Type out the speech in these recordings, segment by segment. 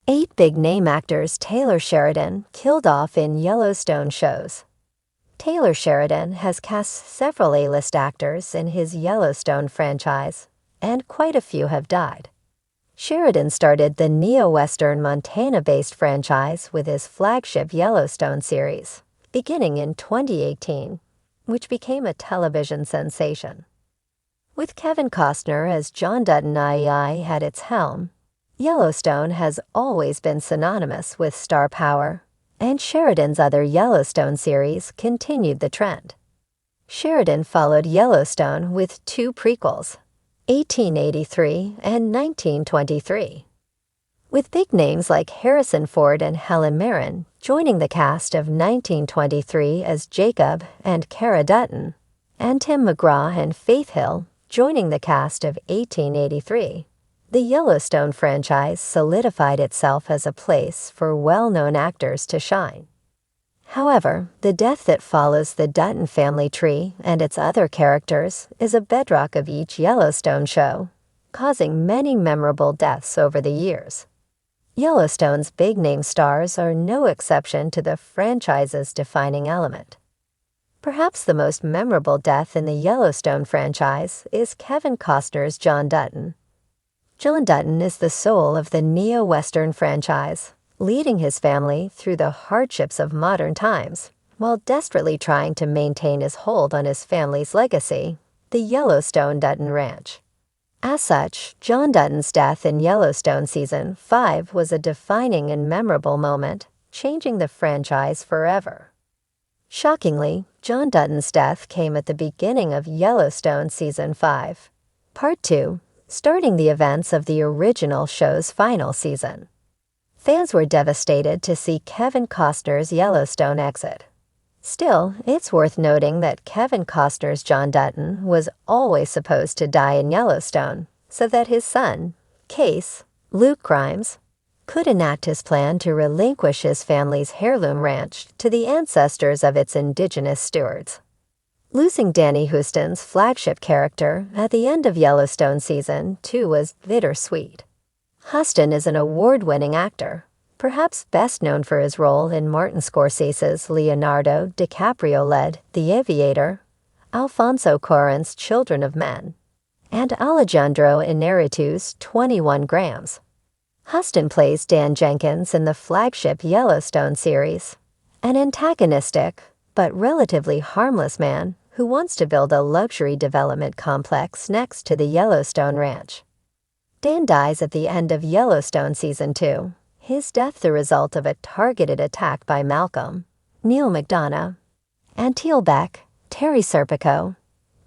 8 big-name actors Taylor Sheridan killed off in Yellowstone shows. Taylor Sheridan has cast several A-list actors in his Yellowstone franchise, and quite a few have died. Sheridan started the neo-Western Montana-based franchise with his flagship Yellowstone series, beginning in 2018, which became a television sensation. With Kevin Costner as John Dutton III at its helm, Yellowstone has always been synonymous with star power, and Sheridan's other Yellowstone series continued the trend. Sheridan followed Yellowstone with 2 prequels, 1883 and 1923. With big names like Harrison Ford and Helen Mirren joining the cast of 1923 as Jacob and Cara Dutton, and Tim McGraw and Faith Hill joining the cast of 1883, the Yellowstone franchise solidified itself as a place for well-known actors to shine. However, the death that follows the Dutton family tree and its other characters is a bedrock of each Yellowstone show, causing many memorable deaths over the years. Yellowstone's big-name stars are no exception to the franchise's defining element. Perhaps the most memorable death in the Yellowstone franchise is Kevin Costner's John Dutton. John Dutton is the soul of the neo-Western franchise, leading his family through the hardships of modern times, while desperately trying to maintain his hold on his family's legacy, the Yellowstone Dutton Ranch. As such, John Dutton's death in Yellowstone Season 5 was a defining and memorable moment, changing the franchise forever. Shockingly, John Dutton's death came at the beginning of Yellowstone Season 5, Part 2, starting the events of the original show's final season. Fans were devastated to see Kevin Costner's Yellowstone exit. Still, it's worth noting that Kevin Costner's John Dutton was always supposed to die in Yellowstone, so that his son, Case, Luke Grimes, could enact his plan to relinquish his family's heirloom ranch to the ancestors of its indigenous stewards. Losing Danny Huston's flagship character at the end of Yellowstone Season 2 was bittersweet. Huston is an award-winning actor, perhaps best known for his role in Martin Scorsese's Leonardo DiCaprio-led The Aviator, Alfonso Cuarón's Children of Men, and Alejandro Inarritu's 21 Grams. Huston plays Dan Jenkins in the flagship Yellowstone series, an antagonistic but relatively harmless man who wants to build a luxury development complex next to the Yellowstone Ranch. Dan dies at the end of Yellowstone Season 2, his death the result of a targeted attack by Malcolm, Neil McDonough, and Teal Beck, Terry Serpico,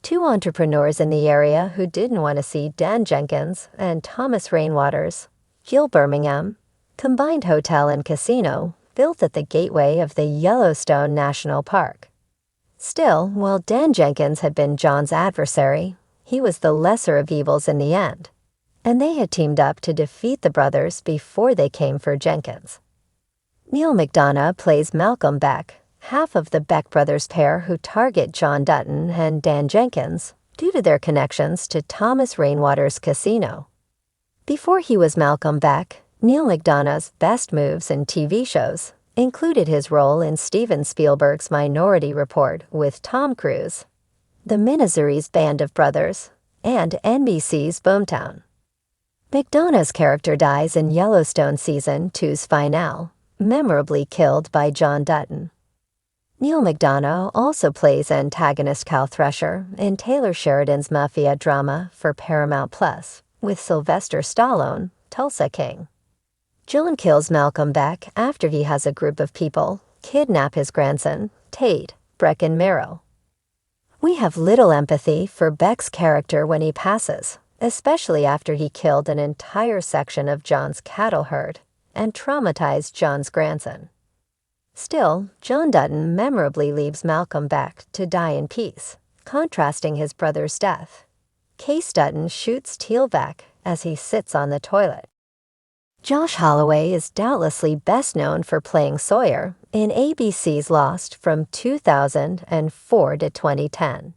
2 entrepreneurs in the area who didn't want to see Dan Jenkins and Thomas Rainwater's Gil Birmingham combined hotel and casino built at the gateway of the Yellowstone National Park. Still, while Dan Jenkins had been John's adversary, he was the lesser of evils in the end, and they had teamed up to defeat the brothers before they came for Jenkins. Neil McDonough plays Malcolm Beck, half of the Beck brothers pair who target John Dutton and Dan Jenkins due to their connections to Thomas Rainwater's casino. Before he was Malcolm Beck, Neil McDonough's best moves in TV shows included his role in Steven Spielberg's Minority Report with Tom Cruise, The Miniseries Band of Brothers, and NBC's Boomtown. McDonough's character dies in Yellowstone Season 2's finale, memorably killed by John Dutton. Neil McDonough also plays antagonist Cal Thresher in Taylor Sheridan's mafia drama for Paramount Plus with Sylvester Stallone, Tulsa King. John kills Malcolm Beck after he has a group of people kidnap his grandson, Tate Brecken Merrill. We have little empathy for Beck's character when he passes, especially after he killed an entire section of John's cattle herd and traumatized John's grandson. Still, John Dutton memorably leaves Malcolm Beck to die in peace, contrasting his brother's death. Case Dutton shoots Teal Beck as he sits on the toilet. Josh Holloway is doubtlessly best known for playing Sawyer in ABC's Lost from 2004 to 2010.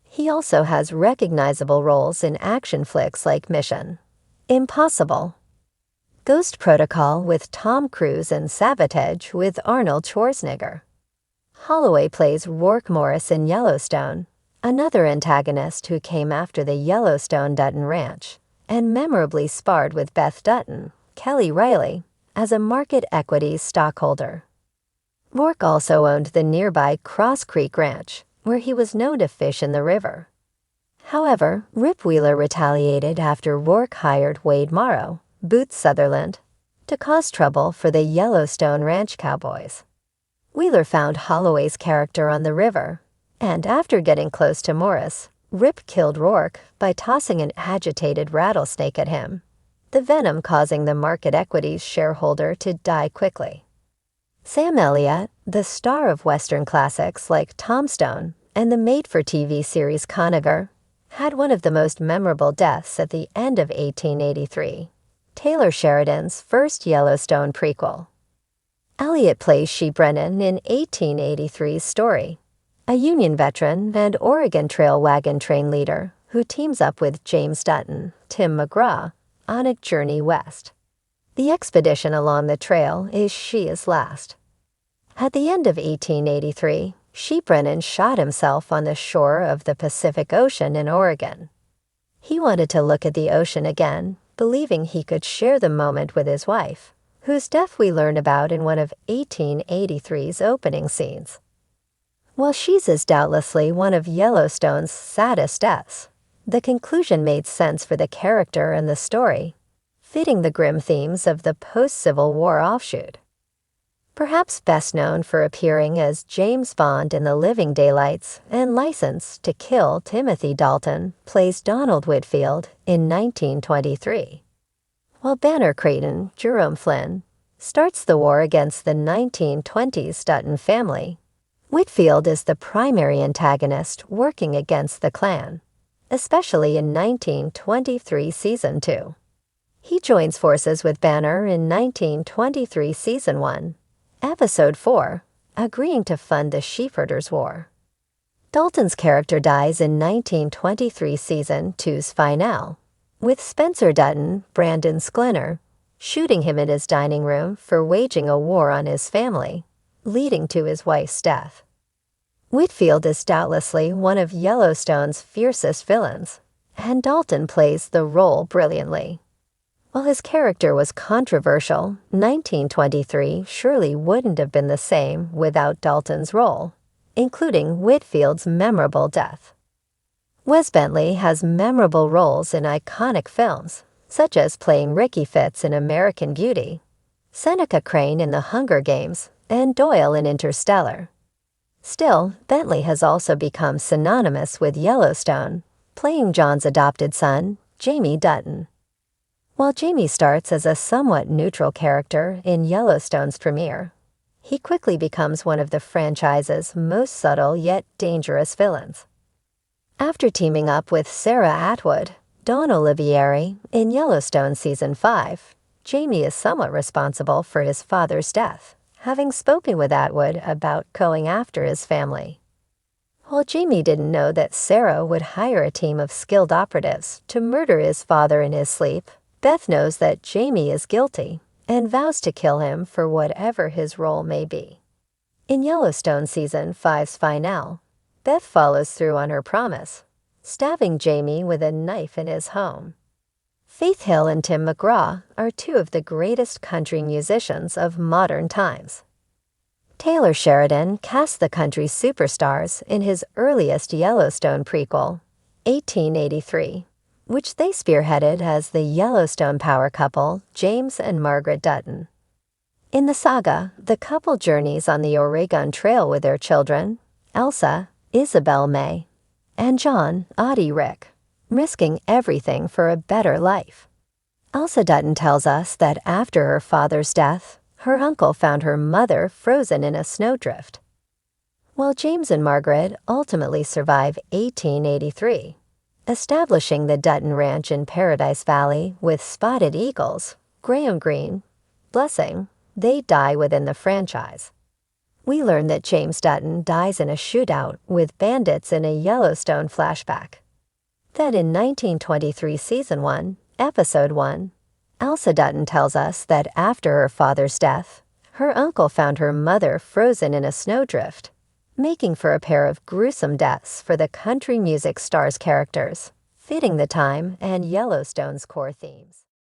He also has recognizable roles in action flicks like Mission: Impossible, Ghost Protocol with Tom Cruise and Sabotage with Arnold Schwarzenegger. Holloway plays Rourke Morris in Yellowstone, another antagonist who came after the Yellowstone Dutton Ranch, and memorably sparred with Beth Dutton, Kelly Riley, as a market equities stockholder. Rourke also owned the nearby Cross Creek Ranch, where he was known to fish in the river. However, Rip Wheeler retaliated after Rourke hired Wade Morrow, Boots Sutherland, to cause trouble for the Yellowstone Ranch cowboys. Wheeler found Holloway's character on the river, and after getting close to Morris, Rip killed Rourke by tossing an agitated rattlesnake at him, the venom causing the market equities shareholder to die quickly. Sam Elliott, the star of Western classics like Tombstone and the made-for-TV series Conager, had one of the most memorable deaths at the end of 1883, Taylor Sheridan's first Yellowstone prequel. Elliott plays She Brennan in 1883's story, a Union veteran and Oregon Trail wagon train leader who teams up with James Dutton, Tim McGraw, on a journey west. The expedition along the trail is She's last. At the end of 1883, She Brennan shot himself on the shore of the Pacific Ocean in Oregon. He wanted to look at the ocean again, believing he could share the moment with his wife, whose death we learn about in one of 1883's opening scenes. While She's is doubtlessly one of Yellowstone's saddest deaths, the conclusion made sense for the character and the story, fitting the grim themes of the post-Civil War offshoot. Perhaps best known for appearing as James Bond in The Living Daylights and License to Kill, Timothy Dalton plays Donald Whitfield in 1923. While Banner Creighton, Jerome Flynn, starts the war against the 1920s Dutton family, Whitfield is the primary antagonist working against the Klan, especially in 1923 Season 2. He joins forces with Banner in 1923 Season 1, Episode 4, agreeing to fund the Sheepherders' War. Dalton's character dies in 1923 Season 2's finale, with Spencer Dutton, Brandon Sklenar, shooting him in his dining room for waging a war on his family, leading to his wife's death. Whitfield is doubtlessly one of Yellowstone's fiercest villains, and Dalton plays the role brilliantly. While his character was controversial, 1923 surely wouldn't have been the same without Dalton's role, including Whitfield's memorable death. Wes Bentley has memorable roles in iconic films, such as playing Ricky Fitz in American Beauty, Seneca Crane in The Hunger Games, and Doyle in Interstellar. Still, Bentley has also become synonymous with Yellowstone, playing John's adopted son, Jamie Dutton. While Jamie starts as a somewhat neutral character in Yellowstone's premiere, he quickly becomes one of the franchise's most subtle yet dangerous villains. After teaming up with Sarah Atwood, Dawn Olivieri, in Yellowstone Season 5, Jamie is somewhat responsible for his father's death, having spoken with Atwood about going after his family. While Jamie didn't know that Sarah would hire a team of skilled operatives to murder his father in his sleep, Beth knows that Jamie is guilty and vows to kill him for whatever his role may be. In Yellowstone Season 5's finale, Beth follows through on her promise, stabbing Jamie with a knife in his home. Faith Hill and Tim McGraw are two of the greatest country musicians of modern times. Taylor Sheridan cast the country superstars in his earliest Yellowstone prequel, 1883, which they spearheaded as the Yellowstone power couple James and Margaret Dutton. In the saga, the couple journeys on the Oregon Trail with their children, Elsa, Isabel May, and John, Audie Rick, risking everything for a better life. Elsa Dutton tells us that after her father's death, her uncle found her mother frozen in a snowdrift. While James and Margaret ultimately survive 1883, establishing the Dutton Ranch in Paradise Valley with spotted eagles, Graham Greene, Blessing, they die within the franchise. We learn that James Dutton dies in a shootout with bandits in a Yellowstone flashback. That in 1923 Season 1, Episode 1, Elsa Dutton tells us that after her father's death, her uncle found her mother frozen in a snowdrift, making for a pair of gruesome deaths for the country music star's characters, fitting the time and Yellowstone's core themes.